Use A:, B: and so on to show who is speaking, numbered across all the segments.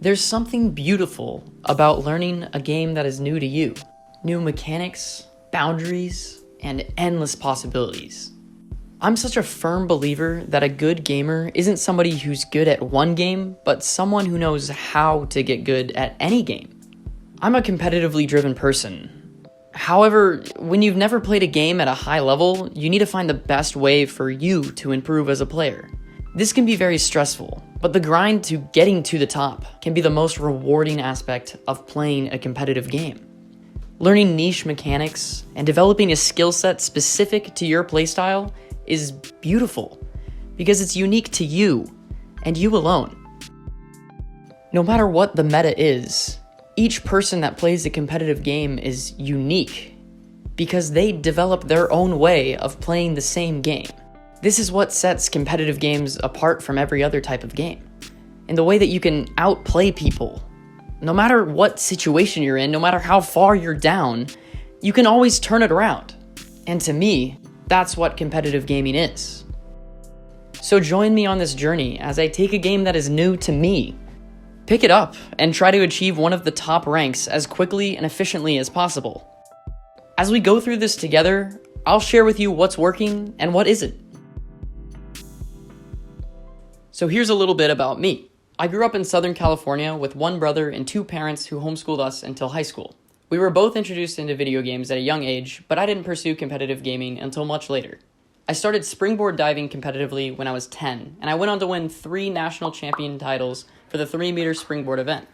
A: There's something beautiful about learning a game that is new to you. New mechanics, boundaries, and endless possibilities. I'm such a firm believer that a good gamer isn't somebody who's good at one game, but someone who knows how to get good at any game. I'm a competitively driven person. However, when you've never played a game at a high level, you need to find the best way for you to improve as a player. This can be very stressful, but the grind to getting to the top can be the most rewarding aspect of playing a competitive game. Learning niche mechanics and developing a skill set specific to your playstyle is beautiful because it's unique to you and you alone. No matter what the meta is, each person that plays a competitive game is unique because they develop their own way of playing the same game. This is what sets competitive games apart from every other type of game, in the way that you can outplay people. No matter what situation you're in, no matter how far you're down, you can always turn it around. And to me, that's what competitive gaming is. So join me on this journey as I take a game that is new to me, pick it up, and try to achieve one of the top ranks as quickly and efficiently as possible. As we go through this together, I'll share with you what's working and what isn't. So here's a little bit about me. I grew up in Southern California with one brother and two parents who homeschooled us until high school. We were both introduced into video games at a young age, but I didn't pursue competitive gaming until much later. I started springboard diving competitively when I was 10, and I went on to win 3 national champion titles for the 3-meter springboard event,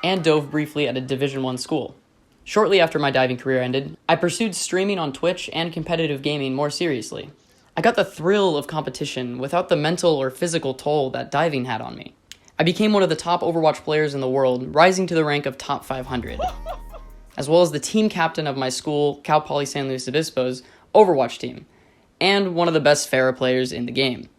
A: and dove briefly at a Division I school. Shortly after my diving career ended, I pursued streaming on Twitch and competitive gaming more seriously. I got the thrill of competition without the mental or physical toll that diving had on me. I became one of the top Overwatch players in the world, rising to the rank of top 500, as well as the team captain of my school, Cal Poly San Luis Obispo's Overwatch team, and one of the best Pharah players in the game.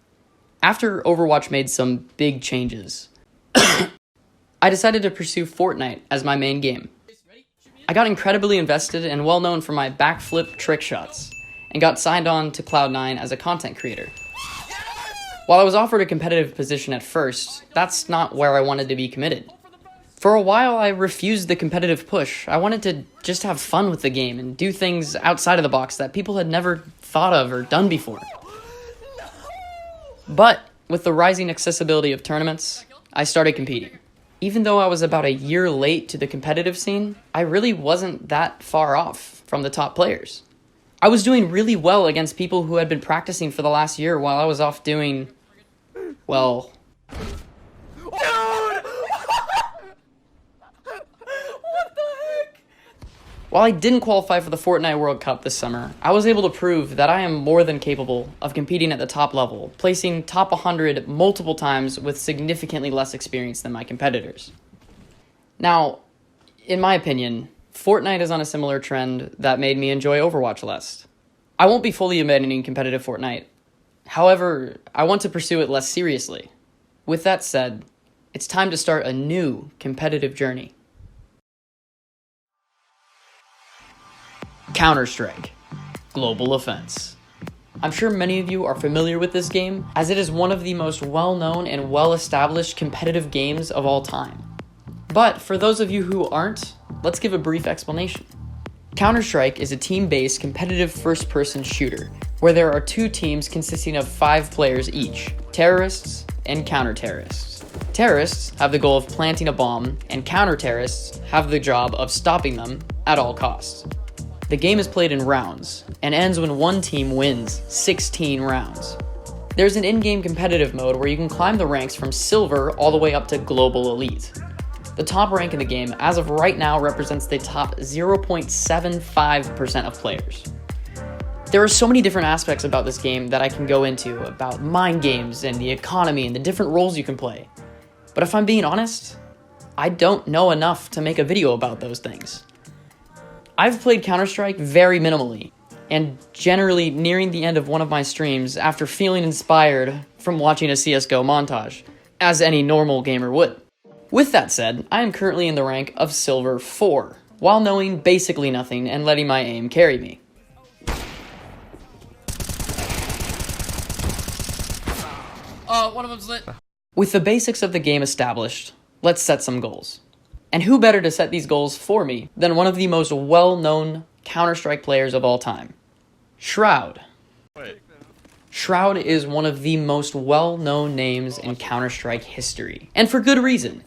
A: After Overwatch made some big changes, I decided to pursue Fortnite as my main game. I got incredibly invested and well known for my backflip trick shots, and got signed on to Cloud9 as a content creator. While I was offered a competitive position at first, that's not where I wanted to be committed. For a while, I refused the competitive push. I wanted to just have fun with the game and do things outside of the box that people had never thought of or done before. But with the rising accessibility of tournaments, I started competing. Even though I was about a year late to the competitive scene, I really wasn't that far off from the top players. I was doing really well against people who had been practicing for the last year while I was off doing, well...
B: Dude! What the heck?
A: While I didn't qualify for the Fortnite World Cup this summer, I was able to prove that I am more than capable of competing at the top level, placing top 100 multiple times with significantly less experience than my competitors. Now, in my opinion, Fortnite is on a similar trend that made me enjoy Overwatch less. I won't be fully abandoning competitive Fortnite. However, I want to pursue it less seriously. With that said, it's time to start a new competitive journey. Counter-Strike: Global Offense. I'm sure many of you are familiar with this game, as it is one of the most well-known and well-established competitive games of all time. But for those of you who aren't, let's give a brief explanation. Counter-Strike is a team-based competitive first-person shooter, where there are 2 teams consisting of 5 players each, terrorists and counter-terrorists. Terrorists have the goal of planting a bomb, and counter-terrorists have the job of stopping them at all costs. The game is played in rounds, and ends when one team wins 16 rounds. There's an in-game competitive mode where you can climb the ranks from silver all the way up to global elite. The top rank in the game, as of right now, represents the top 0.75% of players. There are so many different aspects about this game that I can go into, about mind games and the economy and the different roles you can play. But if I'm being honest, I don't know enough to make a video about those things. I've played Counter-Strike very minimally, and generally nearing the end of one of my streams after feeling inspired from watching a CSGO montage, as any normal gamer would. With that said, I am currently in the rank of Silver 4, while knowing basically nothing and letting my aim carry me.
B: One of them's lit.
A: With the basics of the game established, let's set some goals. And who better to set these goals for me than one of the most well-known Counter-Strike players of all time, Shroud. Shroud is one of the most well-known names in Counter-Strike history, and for good reason.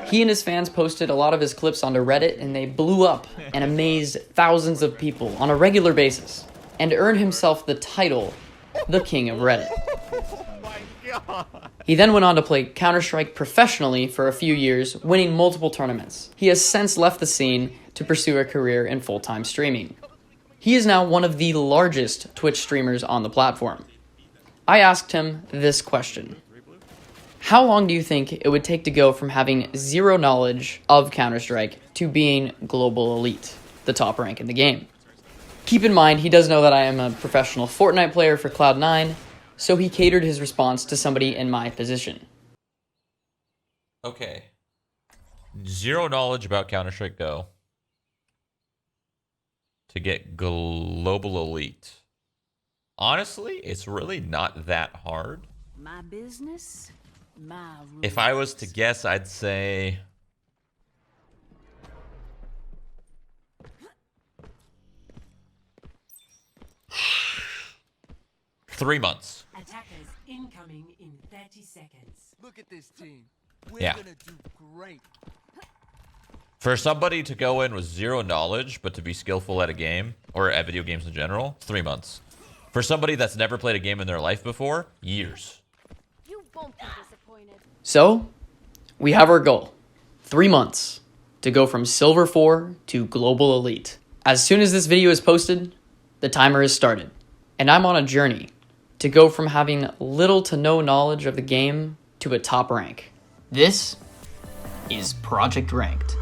A: He and his fans posted a lot of his clips onto Reddit, and they blew up and amazed thousands of people on a regular basis, and earned himself the title, the King of Reddit. He then went on to play Counter-Strike professionally for a few years, winning multiple tournaments. He has since left the scene to pursue a career in full-time streaming. He is now one of the largest Twitch streamers on the platform. I asked him this question. How long do you think it would take to go from having zero knowledge of Counter-Strike to being global elite, the top rank in the game? Keep in mind, he does know that I am a professional Fortnite player for Cloud9, so he catered his response to somebody in my position.
C: Okay. Zero knowledge about Counter-Strike Go to get global elite. Honestly, it's really not that hard.
D: My business, my rules.
C: If I was to guess, I'd say 3 months.
D: Attackers incoming in 30 seconds.
B: Look at this team. We're
C: Yeah.
B: gonna do great.
C: For somebody to go in with zero knowledge, but to be skillful at a game, or at video games in general, 3 months. For somebody that's never played a game in their life before, years.
D: You won't be disappointed.
A: So, we have our goal. 3 months to go from Silver 4 to Global Elite. As soon as this video is posted, the timer is started. And I'm on a journey to go from having little to no knowledge of the game to a top rank. This is Project Ranked.